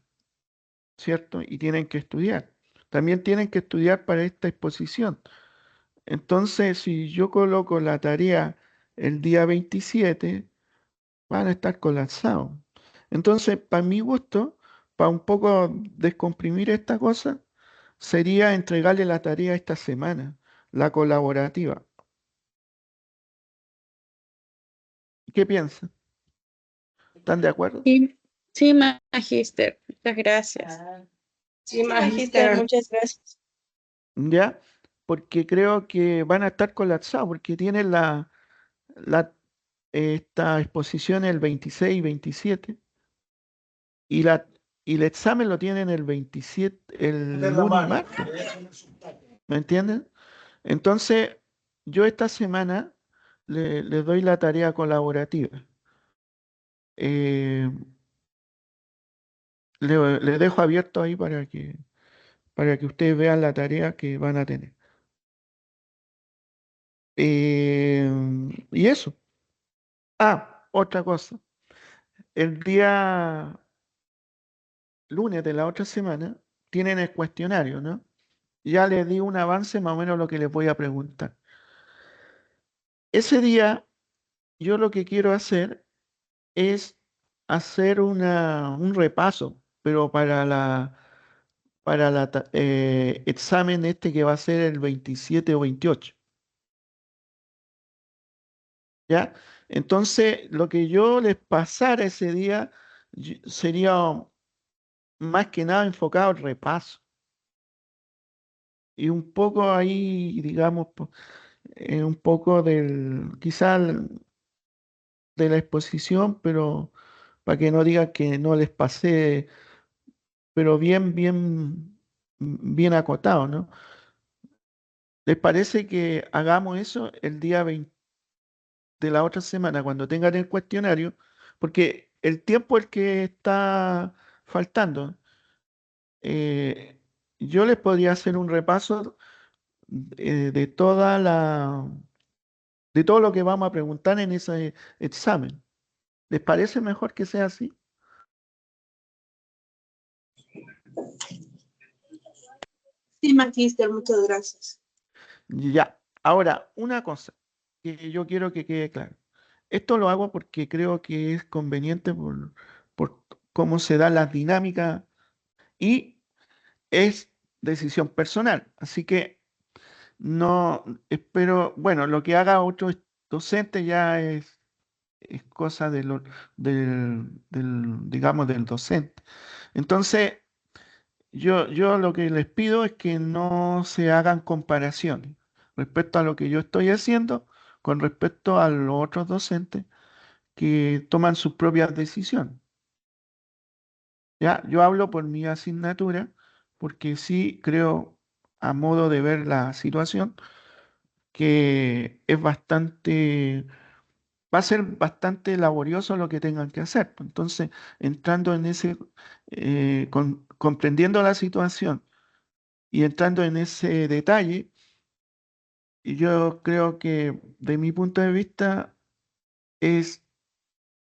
¿cierto? Y tienen que estudiar. También tienen que estudiar para esta exposición. Entonces, si yo coloco la tarea el día 27, van a estar colapsados. Entonces, para mi gusto, para un poco descomprimir esta cosa, sería entregarle la tarea esta semana, la colaborativa. ¿Qué piensan? ¿Están de acuerdo? Sí, sí, Magíster, muchas gracias. Sí, Sí, Magíster, magíster. muchas gracias. ¿Ya? Porque creo que van a estar colapsados, porque tienen la, esta exposición el 26 y 27, y, y el examen lo tienen el 27, el lunes y martes. ¿Me entienden? Entonces, yo esta semana les doy la tarea colaborativa. Eh, le dejo abierto ahí para que ustedes vean la tarea que van a tener. Y eso. Ah, otra cosa. El día lunes de la otra semana tienen el cuestionario, ¿no? Ya les di un avance más o menos lo que les voy a preguntar. Ese día yo lo que quiero hacer es hacer un repaso, pero para la examen este que va a ser el 27 o 28, ¿ya? Entonces, lo que yo les pasara ese día sería más que nada enfocado al repaso y un poco ahí, digamos, un poco quizá de la exposición, pero para que no digan que no les pasé, pero bien acotado, ¿no? ¿Les parece que hagamos eso el día 20 de la otra semana, cuando tengan el cuestionario? Porque el tiempo el que está faltando, eh, yo les podría hacer un repaso de de todo lo que vamos a preguntar en ese examen. ¿Les parece mejor que sea así? Sí, magíster, muchas gracias. Ya. Ahora, una cosa que yo quiero que quede claro. Esto lo hago porque creo que es conveniente por cómo se da la dinámica y es decisión personal. Así que no espero, bueno, lo que haga otro docente ya es cosa digamos, del docente. Entonces, yo lo que les pido es que no se hagan comparaciones respecto a lo que yo estoy haciendo con respecto a los otros docentes que toman sus propias decisiones. Ya, yo hablo por mi asignatura porque sí creo, a modo de ver la situación, que es bastante, va a ser bastante laborioso lo que tengan que hacer. Entonces, entrando en ese, comprendiendo la situación y entrando en ese detalle, yo creo que de mi punto de vista es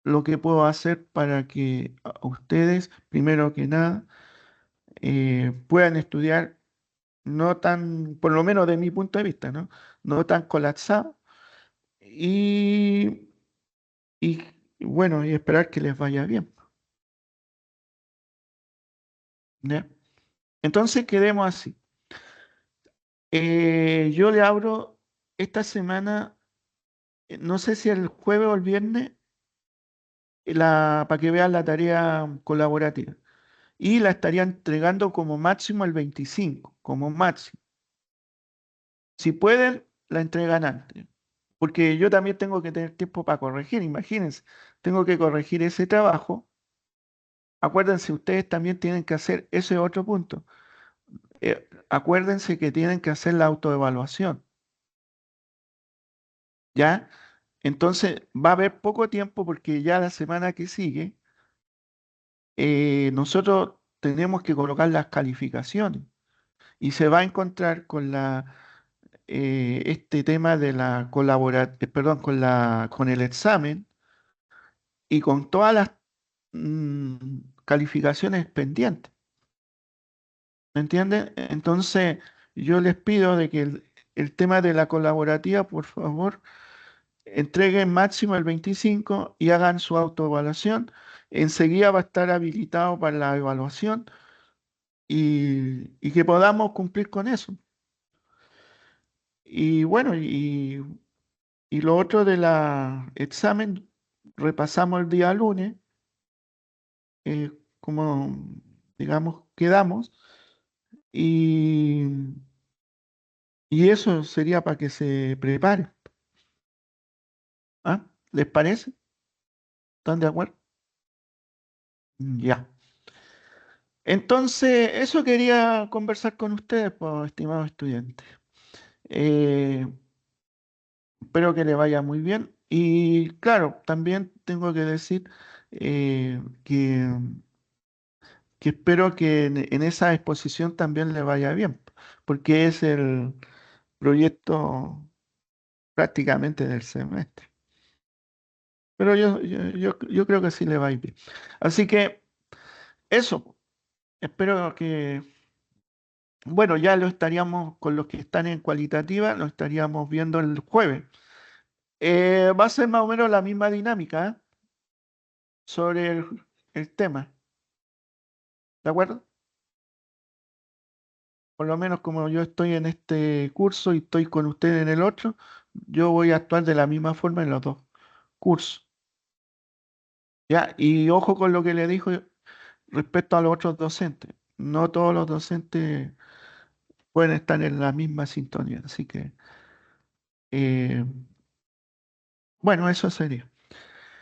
lo que puedo hacer para que ustedes, primero que nada, puedan estudiar no tan, por lo menos de mi punto de vista, ¿no? No tan colapsado y, y bueno, y esperar que les vaya bien. ¿Ya? Entonces quedemos así. Yo le abro esta semana, no sé si el jueves o el viernes, para que vean la tarea colaborativa. Y la estaría entregando como máximo el 25, como máximo. Si pueden, la entregan antes. Porque yo también tengo que tener tiempo para corregir, imagínense. Tengo que corregir ese trabajo. Acuérdense, ustedes también tienen que hacer ese otro punto. Acuérdense que tienen que hacer la autoevaluación. ¿Ya? Entonces va a haber poco tiempo porque ya la semana que sigue nosotros tenemos que colocar las calificaciones y se va a encontrar con este tema de la perdón, con el examen y con todas las calificaciones pendientes. ¿Me entienden? Entonces, yo les pido de que el tema de la colaborativa, por favor, entreguen máximo el 25 y hagan su autoevaluación. Enseguida va a estar habilitado para la evaluación y que podamos cumplir con eso. Y bueno, y lo otro de la examen, repasamos el día lunes, como digamos, quedamos, y, y eso sería para que se prepare. ¿Ah? ¿Les parece? ¿Están de acuerdo? Ya. Entonces, eso quería conversar con ustedes, pues, estimados estudiantes. Eh, Espero que le vaya muy bien. Y claro, también tengo que decir que espero que en esa exposición también le vaya bien, porque es el proyecto prácticamente del semestre. Pero yo creo que sí le va a ir bien. Así que eso, espero que, bueno, ya lo estaríamos, con los que están en cualitativa, lo estaríamos viendo el jueves. Va a ser más o menos la misma dinámica, ¿eh? Sobre el tema, ¿de acuerdo? Por lo menos como yo estoy en este curso y estoy con ustedes en el otro, yo voy a actuar de la misma forma en los dos cursos. ¿Ya? Y ojo con lo que le dijo respecto a los otros docentes. No todos los docentes pueden estar en la misma sintonía. Así que, eh, bueno, eso sería.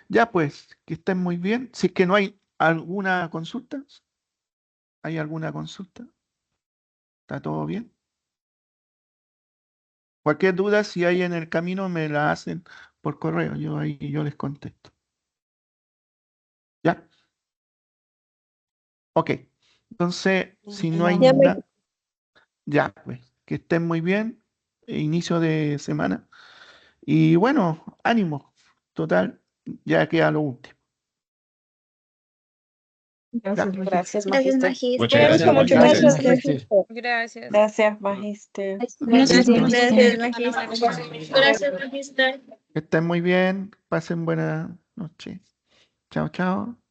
Ya pues, que estén muy bien. Si es que no hay alguna consulta, ¿hay alguna consulta? ¿Está todo bien? Cualquier duda, si hay en el camino, me la hacen por correo. Yo ahí yo les contesto. ¿Ya? Ok. Entonces, si no hay nada, ya, pues, que estén muy bien. Inicio de semana. Y bueno, ánimo. Total, ya queda lo último. Ya. Gracias, Gracias, Magister. Magister. Muchas gracias. Muchas Gracias. gracias. Gracias. Gracias, Magister. Gracias, Listo. Magister. Gracias, Magister. Que estén muy bien. Pasen buena noche. Chao, chao.